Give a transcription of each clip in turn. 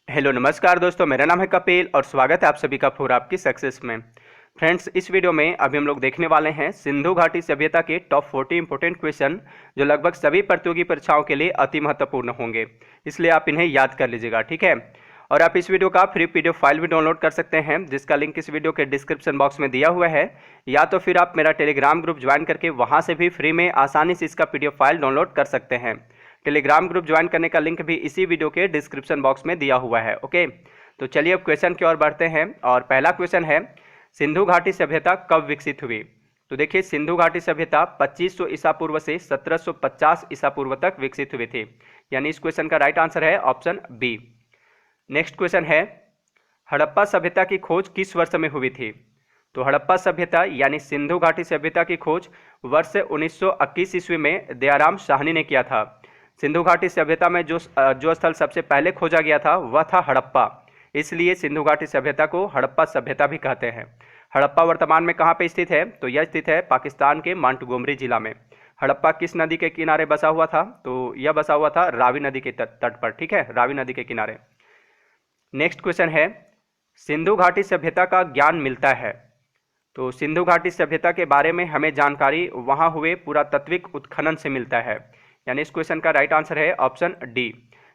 Hello नमस्कार दोस्तों, मेरा नाम है कपिल और स्वागत है आप सभी का फॉर आपकी सक्सेस में। फ्रेंड्स, इस वीडियो में अभी हम लोग देखने वाले हैं सिंधु घाटी सभ्यता के टॉप 40 इंपोर्टेंट क्वेश्चन जो लगभग सभी प्रतियोगी परीक्षाओं के लिए अति महत्वपूर्ण होंगे, इसलिए आप इन्हें याद कर लीजिएगा, ठीक है। और आप इस वीडियो का फ्री पीडीएफ फाइल भी डाउनलोड कर सकते हैं, जिसका लिंक इस वीडियो के डिस्क्रिप्शन बॉक्स में दिया हुआ है, या तो फिर आप मेरा टेलीग्राम ग्रुप ज्वाइन करके वहां से भी फ्री में आसानी से इसका पीडीएफ फाइल डाउनलोड कर सकते हैं। टेलीग्राम ग्रुप ज्वाइन करने का लिंक भी इसी वीडियो के डिस्क्रिप्शन बॉक्स में दिया हुआ है। ओके, तो चलिए अब क्वेश्चन की ओर बढ़ते हैं। और पहला क्वेश्चन है, सिंधु घाटी सभ्यता कब विकसित हुई? तो देखिए, सिंधु घाटी सभ्यता 2500 ईसा पूर्व से 1750 ईसा पूर्व तक विकसित हुई थी, यानी इस क्वेश्चन का राइट आंसर है ऑप्शन बी। नेक्स्ट क्वेश्चन है, हड़प्पा सभ्यता की खोज किस वर्ष में हुई थी? तो हड़प्पा सभ्यता यानी सिंधु घाटी सभ्यता की खोज वर्ष 1921 ईस्वी में दयाराम साहनी ने किया था। सिंधु घाटी सभ्यता में जो स्थल सबसे पहले खोजा गया था वह था हड़प्पा, इसलिए सिंधु घाटी सभ्यता को हड़प्पा सभ्यता भी कहते हैं। हड़प्पा वर्तमान में कहाँ पे स्थित है? तो यह स्थित है पाकिस्तान के मांटगोमरी जिला में। हड़प्पा किस नदी के किनारे बसा हुआ था? तो यह बसा हुआ था रावी नदी के तट पर, ठीक है, रावी नदी के किनारे। नेक्स्ट क्वेश्चन है, सिंधु घाटी सभ्यता का ज्ञान मिलता है? तो सिंधु घाटी सभ्यता के बारे में हमें जानकारी वहां हुए पुरातात्विक उत्खनन से मिलता है, यानी इस क्वेश्चन का राइट आंसर है ऑप्शन डी,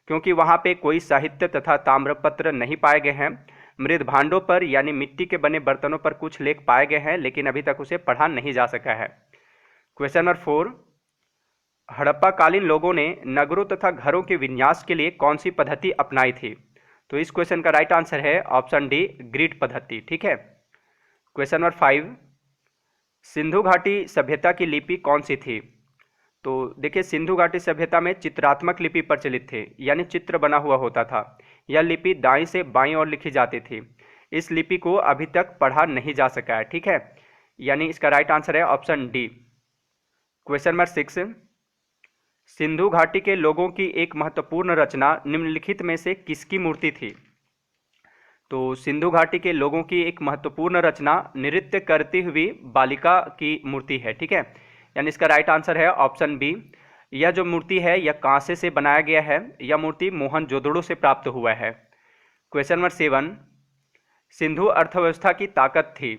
क्योंकि वहां पे कोई साहित्य तथा ताम्रपत्र नहीं पाए गए हैं। मृद भांडों पर यानी मिट्टी के बने बर्तनों पर कुछ लेख पाए गए हैं, लेकिन अभी तक उसे पढ़ा नहीं जा सका है। क्वेश्चन नंबर 4, हड़प्पा कालीन लोगों ने नगरों तथा घरों के विन्यास के लिए कौन सी पद्धति अपनाई थी? तो इस क्वेश्चन का राइट आंसर है ऑप्शन डी, ग्रिड पद्धति, ठीक है। क्वेश्चन नंबर 5, सिंधु घाटी सभ्यता की लिपि कौन सी थी? तो देखिए, सिंधु घाटी सभ्यता में चित्रात्मक लिपि प्रचलित थे, यानी चित्र बना हुआ होता था। यह लिपि दाईं से बाईं ओर लिखी जाती थी। इस लिपि को अभी तक पढ़ा नहीं जा सका है, ठीक है, यानी इसका राइट आंसर है option D. Question number 6, Sindhu घाटी के लोगों की एक महत्वपूर्ण रचना निम्नलिखित में से किसकी मूर्ति थी? तो सिंधु घाटी के लोगों की एक महत्वपूर्ण रचना नृत्य करती हुई बालिका की मूर्ति है, ठीक है, यानी इसका राइट आंसर है ऑप्शन बी। यह जो मूर्ति है यह कांसे से बनाया गया है। यह मूर्ति मोहनजोदड़ो से प्राप्त हुआ है। क्वेश्चन नंबर 7, सिंधु अर्थव्यवस्था की ताकत थी?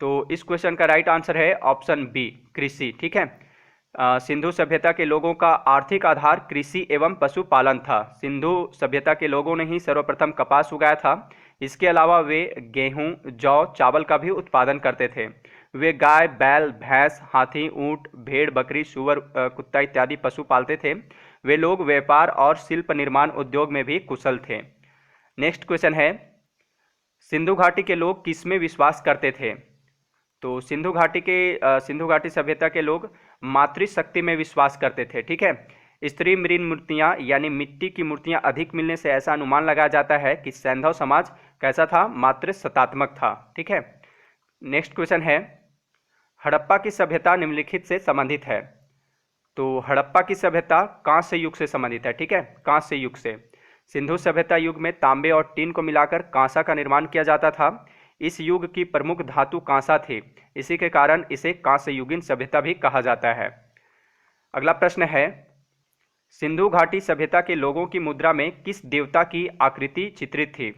तो इस क्वेश्चन का राइट आंसर है ऑप्शन बी, कृषि, ठीक है। सिंधु सभ्यता के लोगों का आर्थिक आधार कृषि एवं पशुपालन था। सिंधु सभ्यता के लोगों ने ही सर्वप्रथम कपास उगाया था। इसके अलावा वे गेहूं, जौ, चावल का भी उत्पादन करते थे। वे गाय, बैल, भैंस, हाथी, ऊंट, भेड़, बकरी, सूअर, कुत्ता इत्यादि पशु पालते थे। वे लोग व्यापार और शिल्प निर्माण उद्योग में भी कुशल थे। नेक्स्ट क्वेश्चन है, सिंधु घाटी के लोग किस में विश्वास करते थे? तो सिंधु घाटी सभ्यता के लोग मातृशक्ति में विश्वास करते थे, ठीक है। स्त्री मृण मूर्तियां यानी मिट्टी की मूर्तियां अधिक मिलने से ऐसा अनुमान लगाया जाता है कि सैंधव समाज कैसा था? मातृसत्तात्मक था, ठीक है। नेक्स्ट क्वेश्चन है, हड़प्पा की सभ्यता निम्नलिखित से संबंधित है? तो हड़प्पा की सभ्यता कांस्य युग से संबंधित है, ठीक है, कांस्य युग से। सिंधु सभ्यता युग में तांबे और टीन को मिलाकर कांसा का निर्माण किया जाता था। इस युग की प्रमुख धातु कांसा थी, इसी के कारण इसे कांस्य युगीन सभ्यता भी कहा जाता है। अगला प्रश्न है, सिंधु घाटी सभ्यता के लोगों की मुद्रा में किस देवता की आकृति चित्रित थी?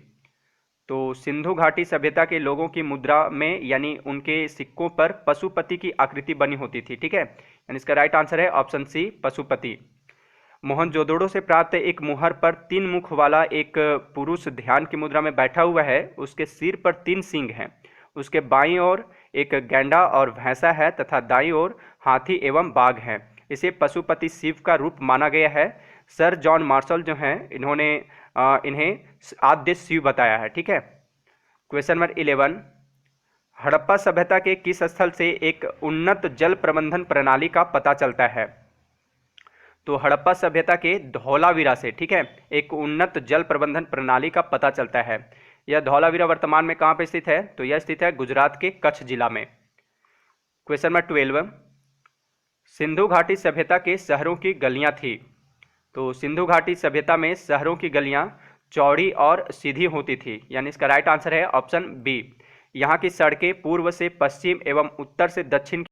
तो सिंधु घाटी सभ्यता के लोगों की मुद्रा में यानी उनके सिक्कों पर पशुपति की आकृति बनी होती थी, ठीक है, यानी इसका राइट आंसर है ऑप्शन सी, पशुपति। मोहनजोदड़ो से प्राप्त एक मुहर पर 3 मुख वाला एक पुरुष ध्यान की मुद्रा में बैठा हुआ है। उसके सिर पर 3 सींग हैं। उसके बाईं ओर एक गैंडा और भैंसा है तथा दाईं ओर हाथी एवं बाघ है। इसे पशुपति शिव का रूप माना गया है। सर जॉन मार्शल जो हैं इन्होंने इन्हें आद्य शिव बताया है, ठीक है। क्वेश्चन नंबर 11, हड़प्पा सभ्यता के किस स्थल से एक उन्नत जल प्रबंधन प्रणाली का पता चलता है? तो हड़प्पा सभ्यता के धौलावीरा से, ठीक है, एक उन्नत जल प्रबंधन प्रणाली का पता चलता है। यह धौलावीरा वर्तमान में कहाँ पे स्थित है? तो यह स्थित है गुजरात के कच्छ जिला में। क्वेश्चन नंबर 12, सिंधु घाटी सभ्यता के शहरों की गलियां थी? तो सिंधु घाटी सभ्यता में शहरों की गलियां चौड़ी और सीधी होती थी, यानी इसका राइट आंसर है ऑप्शन बी। यहाँ की सड़कें पूर्व से पश्चिम एवं उत्तर से दक्षिण